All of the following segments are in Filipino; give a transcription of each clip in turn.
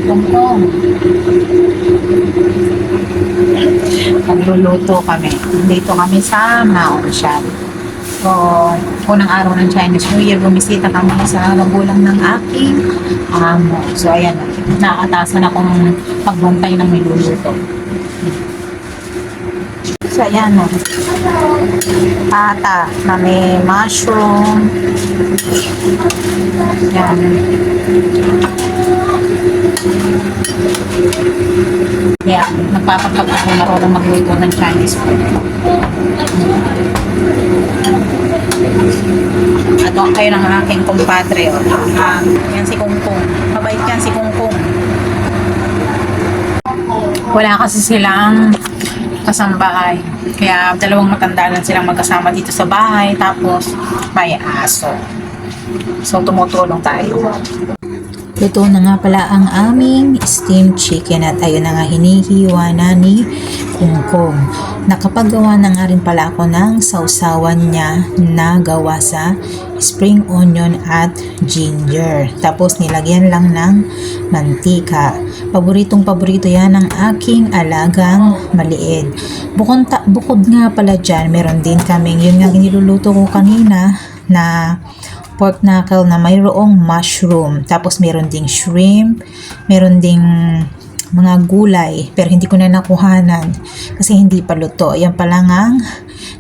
Tungkong. Magluluto kami. Dito kami sa Maongshan. So, unang araw ng Chinese New Year, bumisita kami sa magulang ng aking amo. So, ayan, nakatasan akong pagbantay ng niluluto. So, ayan, pata na may mushroom. Ayan. Kaya, nagpapagpag ako marunong magluto ng Chinese food. Ato kayo ng aking kumpadre. Yan si Kungkung. Mabait yan si Kungkung. Wala kasi silang kasambahay. Kaya dalawang matanda lang silang magkasama dito sa bahay. Tapos may aso. So tumutulong tayo. Luto na nga pala ang aming steamed chicken at ayun na nga hinihiwa na ni Kungkong. Nakapagawa na nga rin pala ako ng sausawan niya na gawa sa spring onion at ginger. Tapos nilagyan lang ng mantika. Paboritong paborito yan ng aking alagang maliit. Bukod nga pala dyan, meron din kaming yun nga niluluto ko kanina na pork knuckle na mayroong mushroom. Tapos meron ding shrimp, meron ding mga gulay, pero hindi ko na nakuhanan kasi hindi pa luto. Yan pa lang ang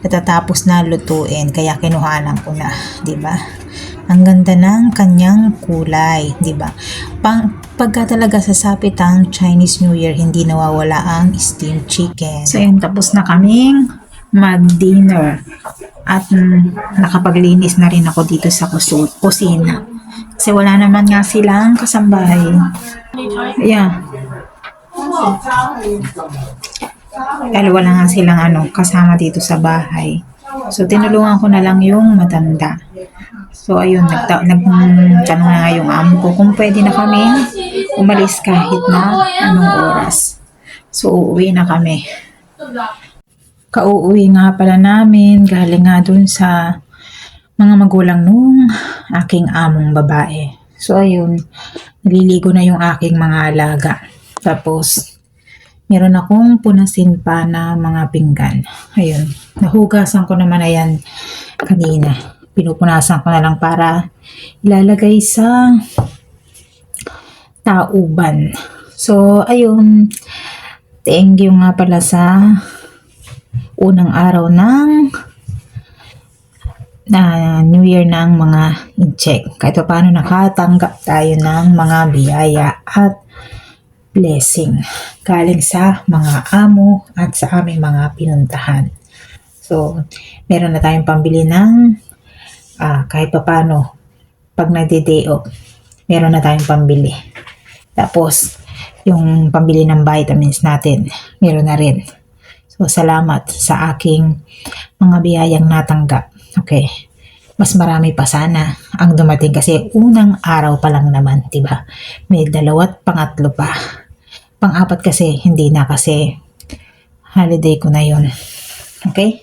natatapos na lutuin, kaya kinuhanan ko na, 'di ba? Ang ganda ng kanyang kulay, 'di ba? Pagka talaga sasapit ang Chinese New Year, hindi nawawala ang steamed chicken. So yun, tapos na kaming mag-dinner. At nakapaglinis na rin ako dito sa kusina. Kasi wala naman nga silang kasambahay. Yeah. Dahil wala nga silang kasama dito sa bahay. So tinulungan ko na lang yung matanda. So ayun, nagtanong na nga yung amo ko kung pwede na kami umalis kahit na anong oras. So uuwi na kami. Kauuwi nga pala namin, galing nga dun sa mga magulang nung aking among babae. So ayun, naliligo na yung aking mga alaga. Tapos, meron akong punasin pa na mga pinggan. Ayun, nahugasan ko naman na yan kanina. Pinupunasan ko na lang para ilalagay sa tauban. So ayun, thank you nga pala sa unang araw ng New Year ng mga incheck. Kahit paano nakatanggap tayo ng mga biyaya at blessing galing sa mga amo at sa aming mga pinuntahan. So, meron na tayong pambili ng kahit paano pag nagde-day off, meron na tayong pambili. Tapos, yung pambili ng vitamins natin, meron na rin. So, salamat sa aking mga biyayang natanggap. Okay. Mas marami pa sana ang dumating kasi unang araw pa lang naman, diba? May dalawa't pangatlo pa. Pang-apat kasi, hindi na kasi holiday ko na yun. Okay?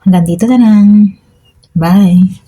Hanggang dito na lang. Bye!